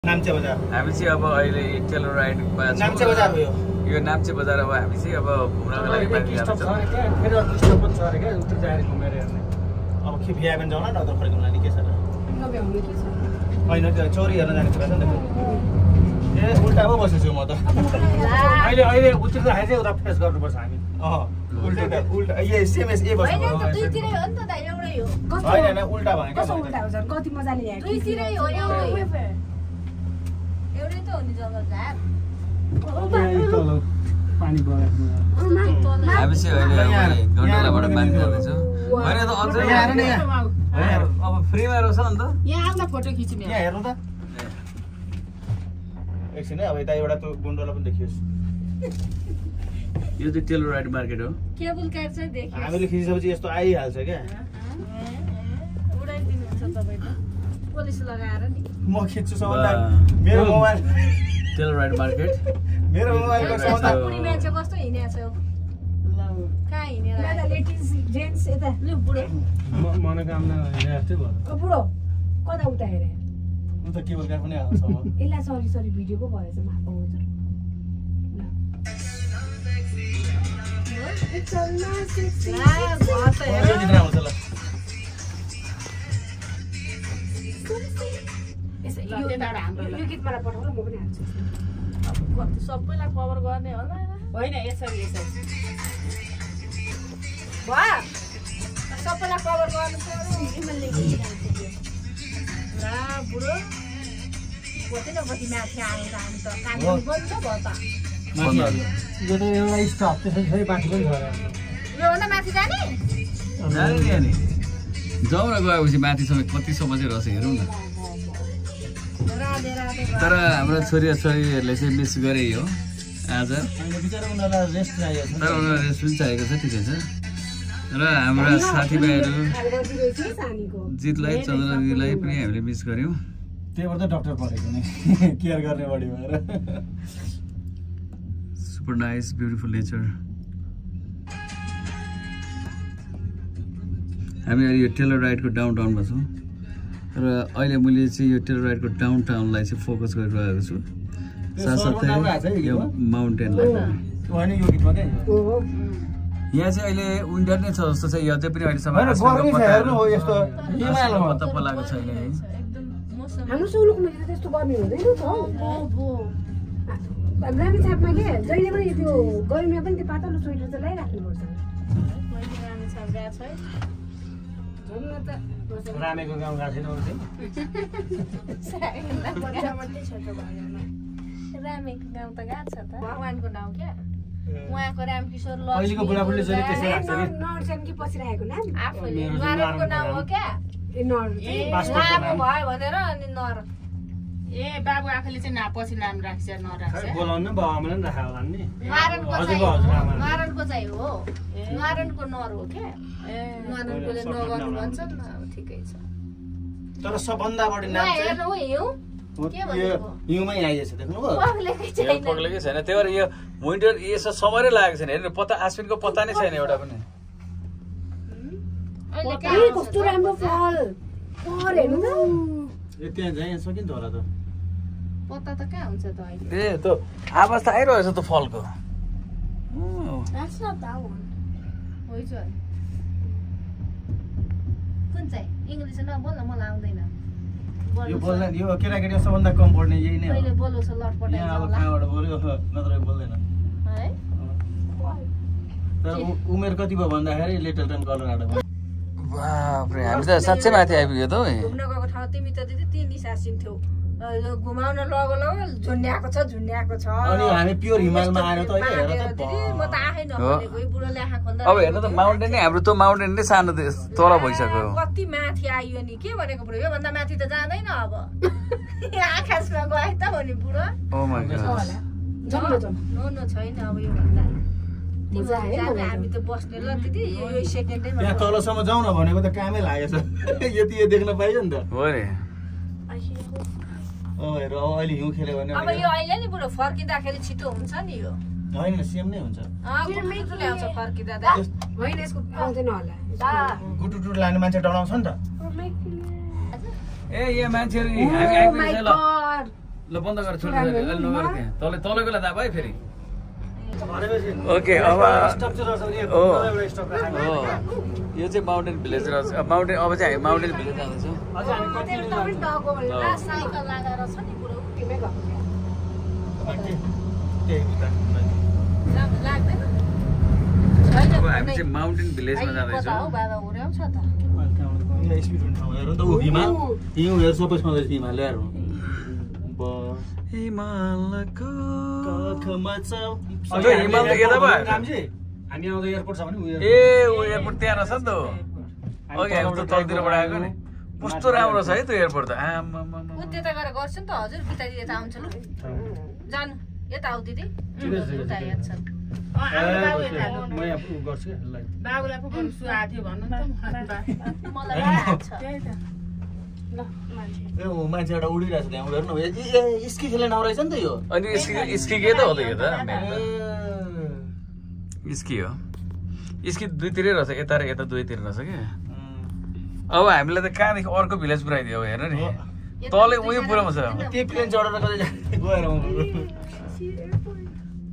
नाम्चे बजार हामी चाहिँ अब अहिले टेलर राइडमा छौँ। नाम्चे बजार हो यो नाम्चे बजार अब हामी चाहिँ अब घुम्नको लागि बाहिर जान्छौँ। फेरि अर्को स्टप पनि छ अरे क्या उता जाएर घुमेर हेर्ने। अब के बिहा पनि जाउँ न डक्टर फर्किनु लागि के छ र होइन त्यो चोरी हेर्न जाने कुरा छ नि त। ए उल्टा पो बसेछु म त अहिले अहिले उत्रिँदाखेरि चाहिँ उता फेस गर्नुपर्छ हामी। उल्टा ए सेमएस ए बस्नु हैन त दुईतिरै हो नि त दाइ एउटै हो। होइन उल्टा भयो कसो उल्टा हो झन् कति मजाले यहाँ दुईतिरै हो एउटै त हो नि जग्गा झार पानी बगेको हामी चाहिँ अहिले गण्डलाबाट बाँकी जाँदैछौँ। होइन त अझ अब फ्रीमा रहेछ नि त यहाँ आउन फोटो खिच्ने यहाँ हेर्नु त एकछिन है। अब यता एउटा त्यो गुन्डोला पनि देखियोस्। यो चाहिँ टेलर राइड मार्केट हो। केबल कार चाहिँ देखियो हामीले खिचिसकेपछि यस्तो आइहाल्छ क्या। उडाइदिनुहुन्छ तपाईँ त पुलिस लगाएर नि। म खिच्छु सबभन्दा मेरो मोबाइल टेलर राइड मार्केट मेरो मोबाइलको सबभन्दा बुढी मान्छे कस्तो हिँडेको छ कहाँ हिँडेर लेडिज जेन्ट्स यता लु बुढो मनोकामना हिँडेको थियो भयो। बुढो कता उता हेरे उ त केबल कार पनि आउँछ अब। यसलाई सरी सरी भिडियो पो भएछ माको हुन्छ यो दिन आउँछ ल। यो गीत मलाई पठाउनु म पनि हाल्छु कति सबैलाई कभर गर्ने होला होइन यसरी यसरी भयो सबैलाई कभर गर्नु पर्यो ला बुढो कति न कति माथि आएर हामी त कान्छो बन्छ भयो त यो त एउटा स्टप त्यसपछि फेरि माथि पनि छ अरे। योभन्दा माथि जाने जाने नि अनि जाउँ न गएपछि माथिसम्म कतिसम्म चाहिँ रहेछ हेरौँ न। राधे राधे तर हाम्रो छोरीहरूले चाहिँ मिस गरे हो आज। बिचरा उनीहरूलाई रेस्ट चाहिएको छ। तर उनीहरूलाई रेस्ट पनि चाहिएको छ ठिकै छ। र हाम्रा साथीभाइहरू जितलाई चन्द्रदीदीलाई पनि हामीले मिस गऱ्यौँ। त्यही भएर त डक्टर पढेको नि केयर गर्ने बढी भएर। Super nice beautiful nature. हामी अहिले यो टेलर राइडको डाउन टाउनमा छौँ र अहिले मैले चाहिँ यो टेलर राइडको डाउन टाउनलाई चाहिँ फोकस गरिरहेको छु साथसाथै यो माउन्टेनलाई। यहाँ चाहिँ अहिले विन्टर नै छ जस्तो छ। यो चाहिँ पनि अहिलेसम्म पत्ता पलाएको छैन। हाम्रो सोलुकमा त्यस्तो गर्ने हुँदैन त ग्रामीण छापमा के जहिले पनि त्यो गर्मीमा पनि त्यो पातलो स्वेटर चाहिँ लगाइराख्नुपर्छ। रामेको गाउँ गएको छैन रामेको गाउँ त गएको छ त भगवानको नाउँ क्या उहाँको रामकिशोर अहिलेको बुढाबुढीले चाहिँ त्यसै लाग्छ कि नर्सन कि पसिरहेको नाम आफूले नरनको नाउँ हो क्या लामो भयो भनेर अनि नर ए बाबु आफूले चाहिँ पछि नाम राख्छ नराख्छ बोलाउनु न बाबुआमाले पनि राखेको होला नि। नारायणको चाहिँ हो नारायणको नर हो क्या नारायणकोले नगर्नु भन्छ नि अब ठिकै छ। तर सबभन्दा बढी नाम चाहिँ हेर्नु हिउँ के भनेको हिउँमै आइएछ देख्नुभयो। पग्लेकै छैन पग्लेकै छैन। त्यही भएर यो विन्टर यसो समरै लागेको छैन। हेर्नु पत्ता आश्विनको पत्ता नै छैन एउटा पनि। कस्तो राम्रो फल फल हेर्नु त ए त्यहाँ जान सकिन्छ होला त। पत्ता त कहाँ हुन्छ त अहिले ए त आवाज त आइरहेछ त फलको। That's not that one. Which one? कुन चाहिँ इङ्ग्लिस नबोल न मलाई आउँदैन। यो बोल्दैन यो केटाकेटी सबभन्दा कम पढ्ने यही नै हो। अहिले बोलोस् लटपटाइ यहाँ अब कहाँबाट बोल्यो नत्र बोल्दैन है। तर उमेर कति भयो भन्दाखेरि लिटलटन कलोराडो भयो। बाफ्रे हामी त साँच्चै माथि आइपुग्यो त हौ। घुम्न गएको ठाउँ तिमी त दिदी त्यही निसासिन्थ्यौ घुमाउन लगो झुन्ड्याएको छ अनि हामी प्योर हिमालमा आएर त अहिले हेर त म त आफै नखोलेको बुढोले आँखा खोल्दा अब हेर्नु त माउन्टेन नै हाम्रो त्यो माउन्टेन नै सानो तल भइसक्यो। कति माथि आइयो नि के भनेको बुढो योभन्दा माथि त जाँदैन अब आकाशमा गए त भने बुढो ओ माय गॉड नो छैन अब योभन्दा हामी त बस्ने ल दिदी यो सेकेन्डै त्यहाँ तलसम्म जाउँ न भनेको त कामै लागेछ यति यो देख्न पाइयो नि त हो नि। हेर अहिले हिउँ खेल्यो भने अब यो अहिले नि बुढो फर्किँदाखेरि छिटो हुन्छ नि यो होइन सेम नै हुन्छ। गुटुटु ल्याउँछ फर्किँदा त होइन यसको आउँदैन होला गुटुटु लाने मान्छे डराउँछ नि त। ए यो मान्छेहरु हामी आइपुगेछ ल। ल बन्द गरेर छोड्नु अहिले नगर त्यहाँ तलको ला दाबा है फेरि ओके अब यो चाहिँ माउन्टेन भिलेज माउन्टेन अब चाहिँ हामी माउन्टेन भिलेज जाँदैछौँ अब हामी चाहिँ माउन्टेन भिलेजमा जाँदैछौँ हिमालयहरू हिमालको हिमाल त यता भयो हामी आउँदा एयरपोर्ट छ भने ए ऊ एयरपोर्ट त्यहाँ रहेछ नि त अघि हामी त तलतिरबाट आएको नि कस्तो राम्रो छ है त्यो एयरपोर्ट त उ त्यता गएर गर्छ नि त हजुर पिताजी यता आउँछ ल जानु यता आउ दिदी उता याद छ बाबुलाई पो गर्नु सुहाएको थियो भन्नु नि त मलाई याद छ मान्छे एउटा उडिरहेको छ त्यहाँ हेर्नु स्की खेल्ने ठाउँ रहेछ नि त यो अनि स्की के त हो त यो त स्की हो स्की दुईतिरै रहेछ यता र यता दुवैतिर रहेछ क्या अब हामीलाई त कहाँदेखि अर्को भिलेज पुऱ्याइदियो अब हेर नि तलै उयो पुऱ्याउँछ त्यही प्लेन चढेर कतै गएर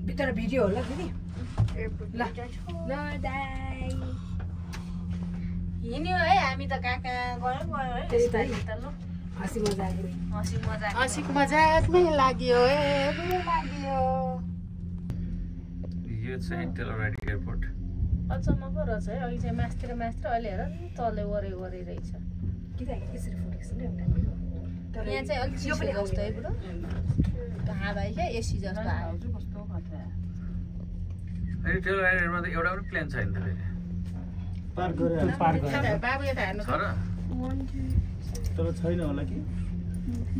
भित्र भिडियो होला दिदी ल हिँड्यो है हामी त कहाँ कहाँ गयो है त्यस्तै त ल हँसी मजाक हँसीको मजाकमै लाग्यो यो चाहिँ टेलोराइड एयरपोर्ट अचम्म पो रहेछ है अघि चाहिँ मास्तिर अहिले हेर नि तलै वरे रहेछ यसरी फुटेको छ नि यहाँ चाहिँ अलिक चिसो जस्तो है बुढो हावा क्या एसी जस्तो आयो कस्तो खतरा अनि टेलोराइडमा त एउटा पनि प्लेन छैन त फेरि पार्क गरे बाबु यता हेर्नु छ र तर छैन होला कि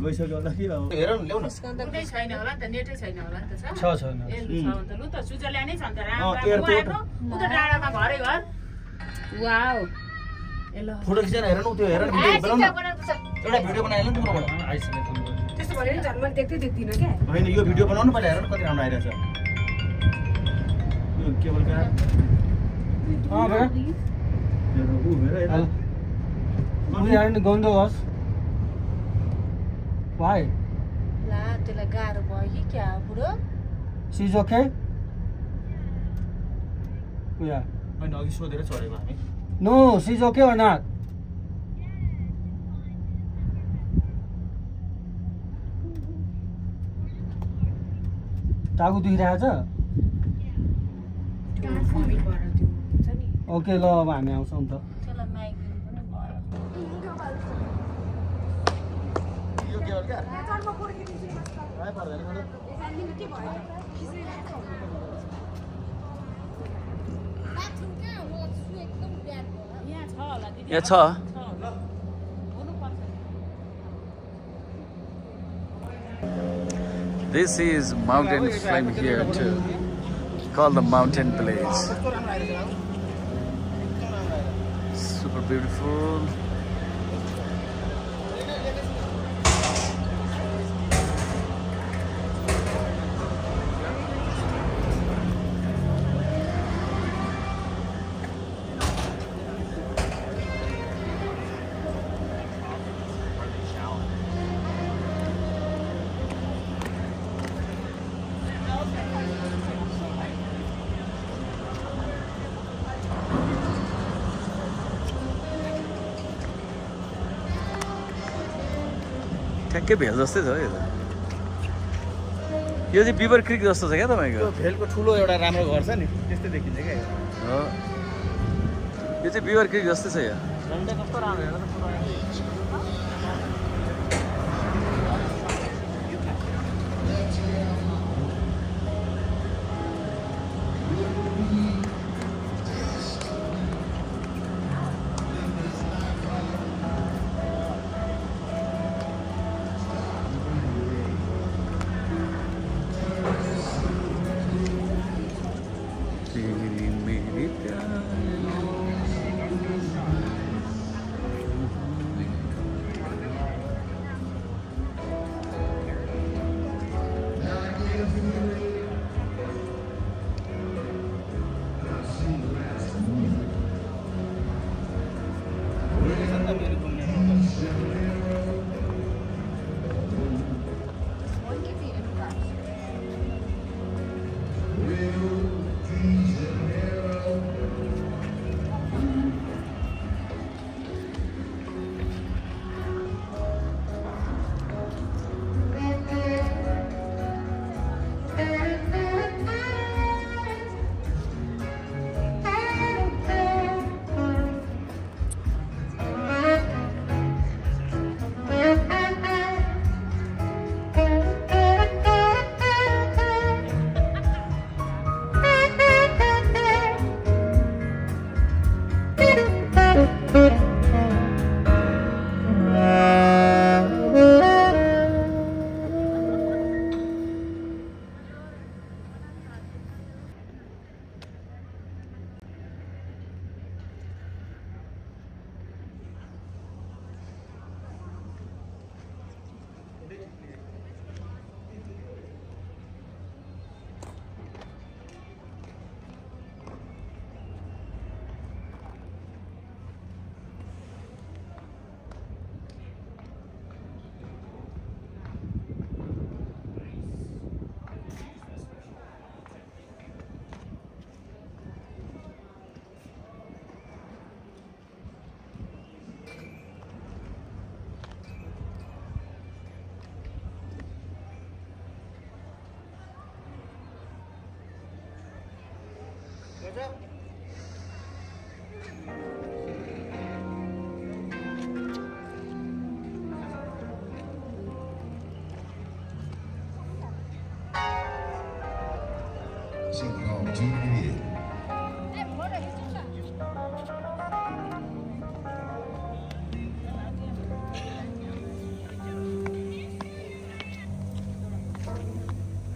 गइसक्यो होला कि अब हेर न ल्याउ न कुनै छैन होला नि त नेटै छैन होला नि त छ छैन ए लु छ भने त लु त स्विजरल्यान्डै छ नि त राम्रो उ त डाँडामा घरै घर वाउ ए ल फोटो खिचेर हेर न त्यो हेर न भिडियो बनाउन एउटा भिडियो बनाएन नि तिम्रोबाट आइसक्यो त्यस्तो भने नि झन् मैले देख्दै देख्दिनँ क्या होइन यो भिडियो बनाउनु पर्यो हेर न कति राम्रो आइरहेछ यो केबल कार ला त्यसलाई गाह्रो भयो कि क्या बुढो She's okay? Yeah. होइन अघि सोधेर चढेको हामी No, she's okay or not? टाउको दुखिरहेको छ ओके ल अब हामी आउँछौँ त त्यसलाई माइग्रेन पनि भयो यो के हो क्या आइ पर्दैन यहाँ छ This is mountain climb here too, called the Mountain Village. Super beautiful. ठ्याक्कै भेल जस्तै छ यो त यो चाहिँ बिबर क्रिक जस्तो छ क्या तपाईँको भेलको ठुलो एउटा राम्रो घर छ नि त्यस्तै देखिन्छ क्या हो यो चाहिँ बिबर क्रिक जस्तै छ यो झन्डै कस्तो राम्रो हेर त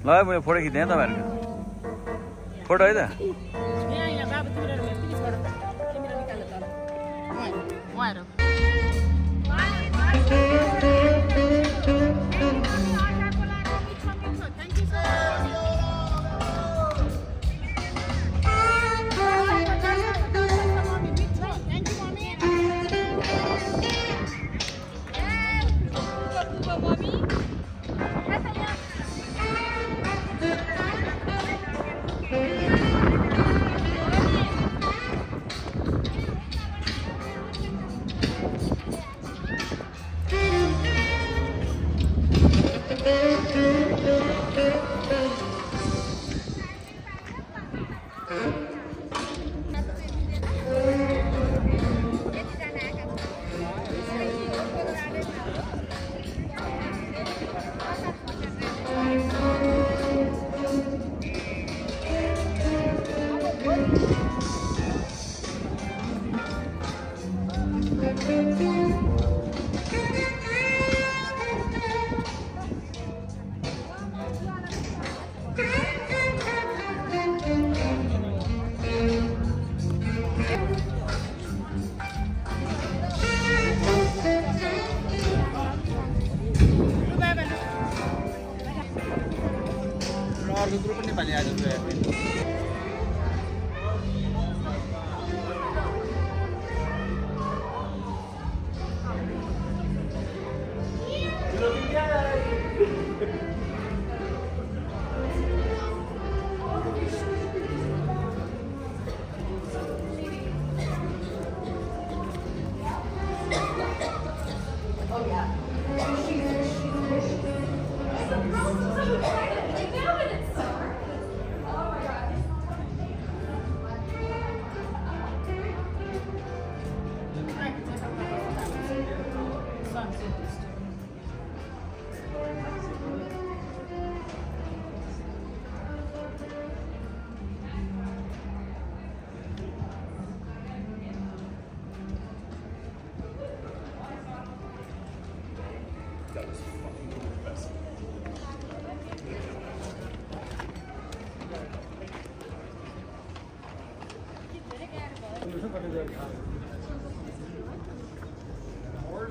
ल मैले फोटो खिच्दै तपाईँहरूको फोटो है त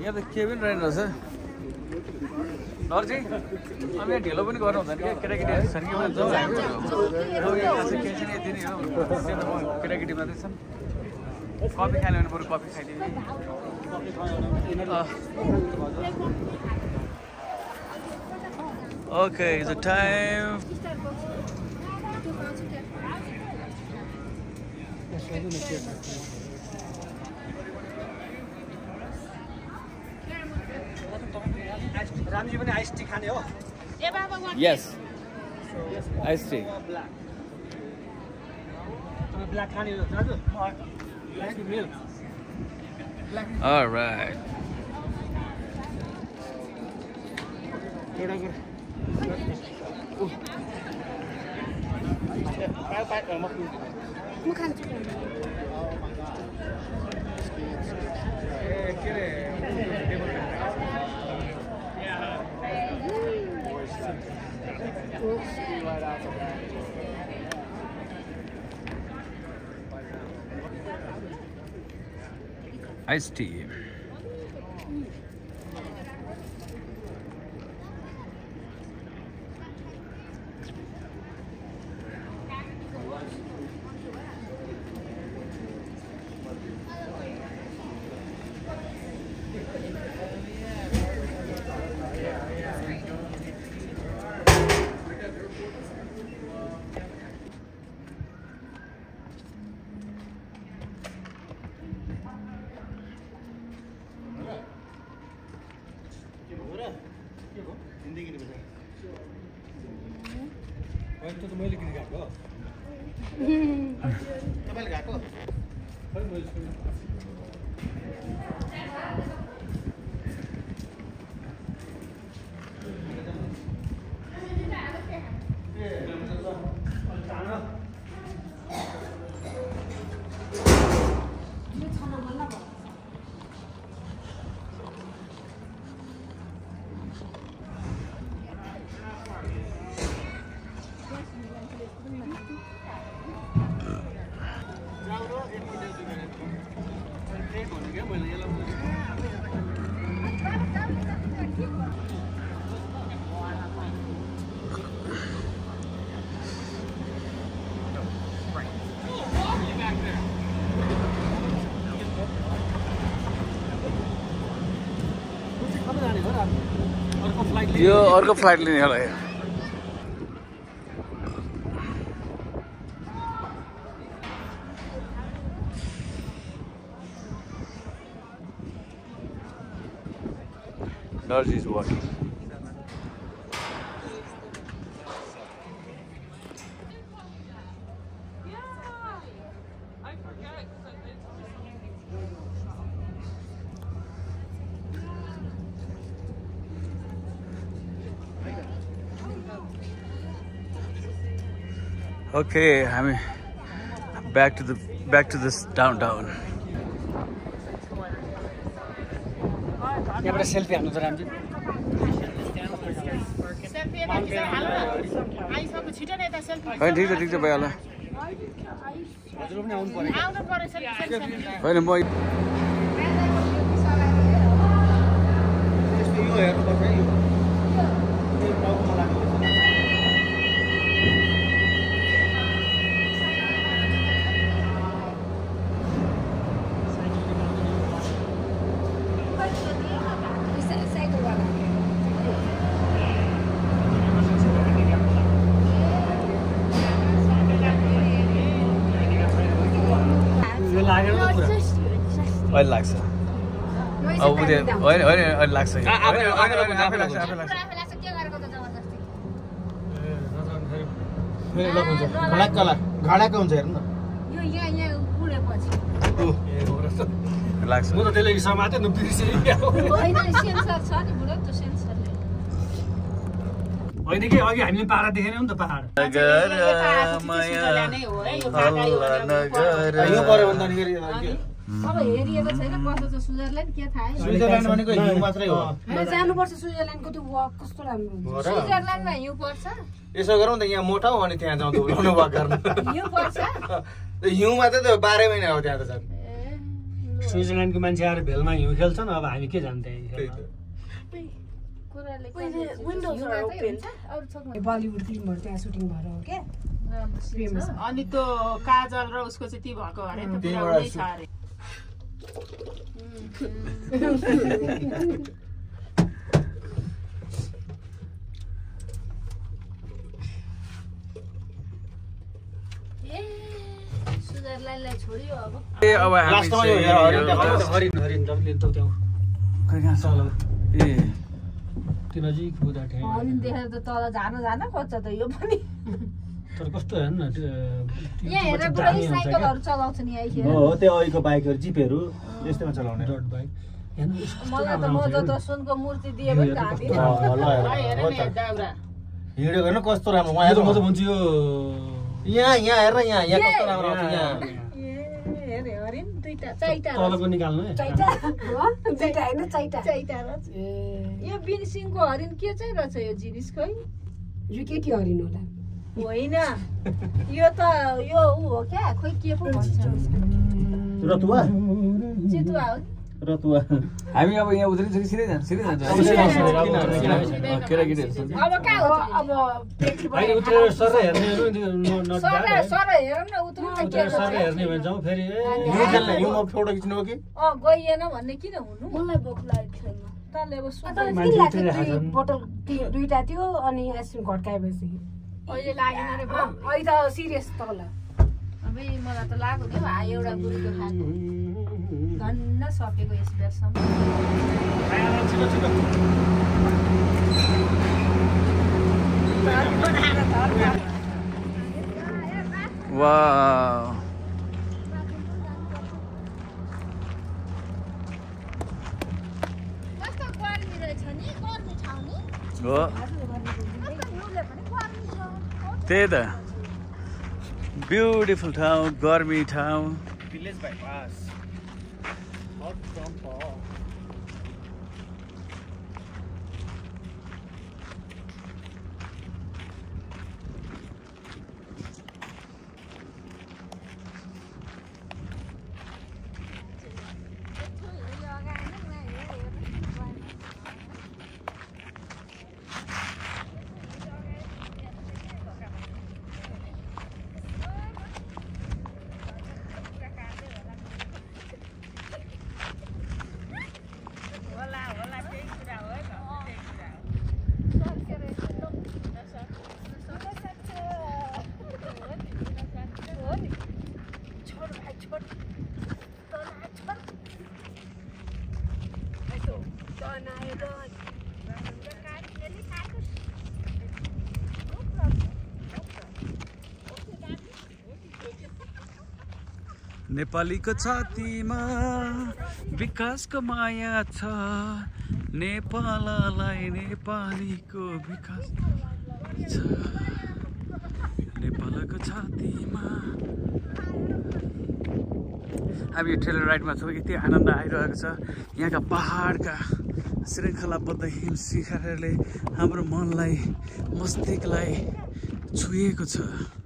यहाँ त के पनि रहेन रहेछ नर्जी अब यहाँ ढिलो पनि गर्नु हुँदैन क्या केटाकेटीहरू छन् कि जाउँ हामी केही छैन यति नै हो केटाकेटी मात्रै छन् कफी खाने भने बरु कफी खाइदिने Okay, the time रामजी पनि आइस टी खाने हो ए बाबा one Yes. Iced tea. Black खाने हो दाजु ब्ल्याक मिल्क All right. एउटा म खान्छु के अरे Iced tea. मैले किन गएको तपाईँले गएको यो अर्को फ्लाइट लिने होला यो Darji is walking. Okay, I mean, back to this downtown. यहाँबाट सेल्फी हान्नु त रामजी सेल्फी यता खिचेर हाल्नु आइसक्यो छिटो नै यता सेल्फी होइन ठिक छ भइहाल्यो हजुर पनि आउनु पर्यो आउनु पर्यो सेल्फी होइन म यो हेर्नुपर्छ है यो टाउकोमा लाग्नु अहिले लाग्छ अब उदय होइन होइन अहिले लाग्छ आफै लाग्छ घाडाको हुन्छ हेर्नु न लाग्छ म त त्यसले समाते न होइन कि अघि हामीले पारा देखेन नि त पहाड यो पऱ्यो भन्दाखेरि अब हेरिएको छैन कस्तो छ स्विजरल्यान्ड के थाहा है स्विजरल्यान्ड भनेको हिउँ मात्रै हो जानुपर्छ स्विजरल्यान्डको त्यो वाक कस्तो राम्रो हुन्छ स्विजरल्यान्डमा हिउँ पर्छ यसो गरौँ त यहाँ मोटा हो अनि त्यहाँ जाउँ धुलाउनु वाक गर्न हिउँ पर्छ हिउँ मात्रै त 12 महिना हो त्यहाँ त झन् स्विजरल्यान्डको मान्छे आएर भेलमा हिउँ खेल्छन् अब हामी के जान्छ बलिउड फिल्महरू त्यहाँ सुटिङ भएर हो क्या अनि त्यो काजल र उसको चाहिँ ती भएको अरे त पुराउनै छ अरे स्विजरल्यान्डलाई छोड्यो अब अब हामी लास्टमा यो हेर हरिण देखाउनु त हरिण तपाईँले त त्यहाँ खै कहाँ छ ए त्यो नजिक बुदा ठ्याङ हरिण देखेर त तल जान खोज्छ त यो पनि तर कस्तो हेर्नु न त्यो यहाँ हेरेर पुरै साइकलहरू चलाउँछन् यहाँ हेर हो त्यो अहिलेको बाइकहरू जिपहरू यस्तैमा चलाउने डट बाइक हेर्नु मलाई त म जस्तो सुनको मूर्ति दिए पनि त हामी हिँड्यो हेर्नु कस्तो राम्रो म त भन्छु यो यहाँ हेर यहाँ कस्तो राम्रो आउँछ यहाँ हेरे हरिण दुईटा चाइटा तलको निकाल्नु है चैटा हो चैटा हैन चैटा चाइटा यो बिनसिङको हरिण के चाहिँ रहेछ यो जिनिस खै यो केटी हरिण होला होइन यो त यो उ हो क्या खोइ के पो भन्छ रतुवा चितुवा हो रतुवा हामी अब यहाँ उत्रिन्छ कि सिधै जान्छ केटाकेटीहरू छ अब कहाँ हो अब होइन उत्रेर सर हेर्ने हो सर हेरौँ न उत्रु न के सर हेर्ने भने जाउँ फेरि हिउँमा फोटो खिच्नु हो कि गइएन भन्ने किन हुनु मलाई भोक लागेको छैन तले अब तर के लाग्छ दुई बोतल दुईटा थियो अनि आइसक्रिम घट्काएपछि अहिले लागेन रे भयो अहिले त सिरियस तल अबे मलाई त लाग्यो नि भाइ एउटा गुरुको खानु धन्न सकेको यस बेरसम्म वाउ कस्तो गर्मी रहेछ नि गर्मी ठाउँ नि हो कस्तो हिउँले पनि गर्मी छ त्यही त ब्युटिफुल ठाउँ गर्मी ठाउँ भिलेज बाइपास हट जम्प नेपालीको छातीमा विकासको माया छ नेपाललाई नेपालीको विकास छ नेपालको छातीमा अब यो ट्रेलर राइडमा छौँ यति आनन्द आइरहेको छ यहाँका पहाडका श्रृङ्खलाबद्ध हिम शिखरहरूले हाम्रो मनलाई मस्तिष्कलाई छुएको छ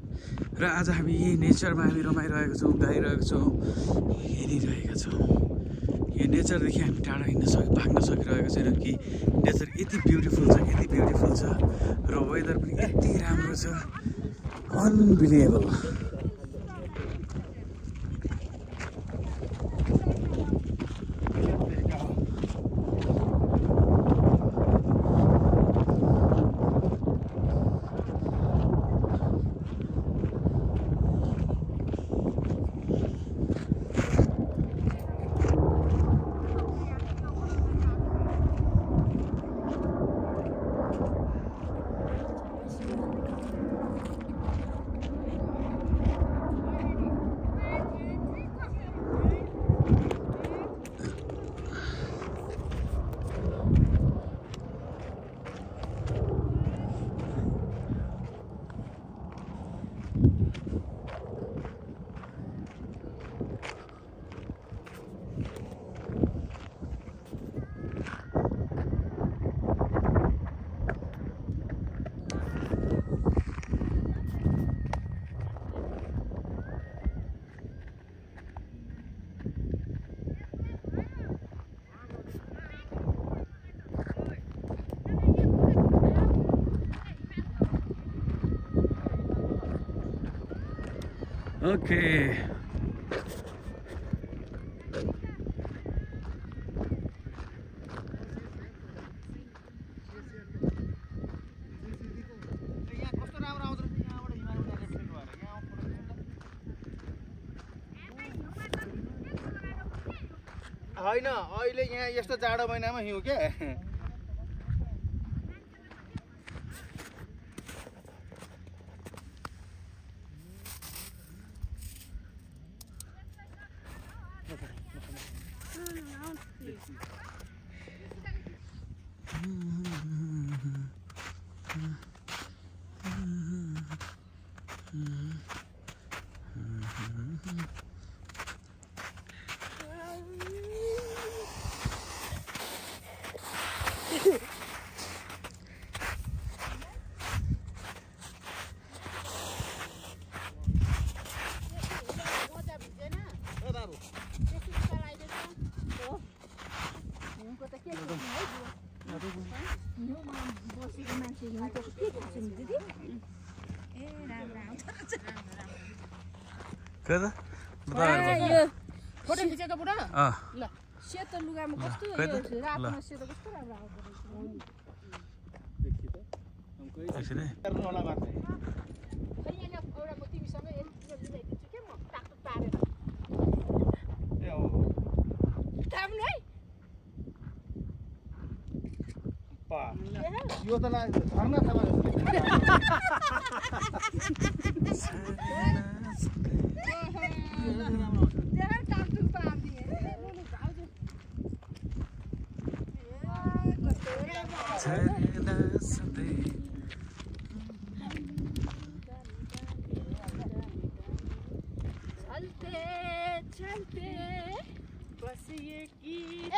र आज हामी यही नेचरमा हामी रमाइरहेका छौँ गाइरहेका छौँ हेरिरहेका छौँ यो नेचरदेखि हामी टाढा भाग्न सकिरहेको छैनौँ कि नेचर यति ब्युटिफुल छ र वेदर पनि यति राम्रो छ अनबिलिभेबल Okay. होइन अहिले यहाँ यस्तो जाडो महिनामा हिउँ के फोटो खिचेको बुढा ल सेतो लुगामा कस्तो रातमा सेतो कस्तो राम्रो आउँछ यो त झर्ना थाहा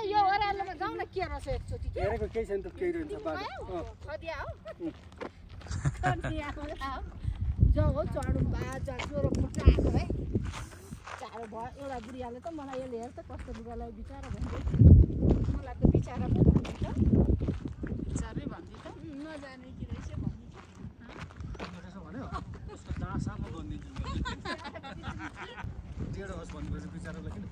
यो ओह्रालोमा जाउँ न के रहेछ एकचोटि हेरेको केही छैन त केही रहन्छ खदिया हो जाउँ हो चढौँ ज्वरो फुट्न आएको है चारो भयो एउटा बुढियाले त मलाई यसले हेर त कस्तो लुगालाई बिचारा भन्दै मलाई त बिचारा पो भनिदिन्छ बिचारै भन्दै त नजाने कि रहेछ बिचारालाई किन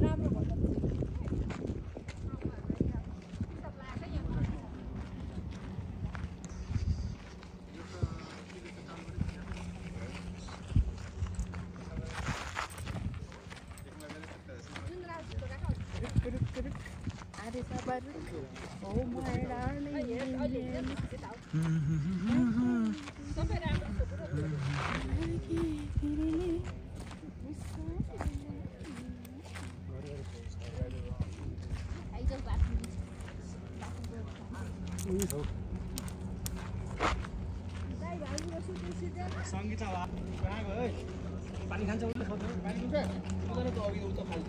राम्रो भन्दा सङ्गीता कहाँ गयो है पानी खान्छ उसले सोध्नु पानी खान्छ उनीहरू त अघि उता खाल्छ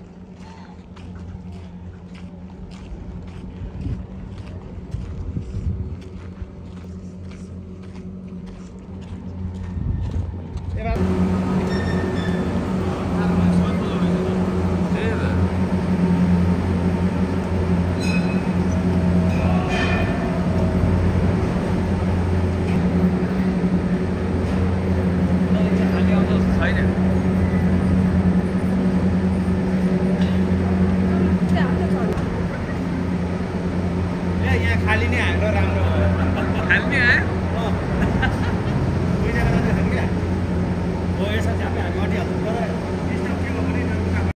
खाली नै आयो राम्रो भयो खाली नै आयो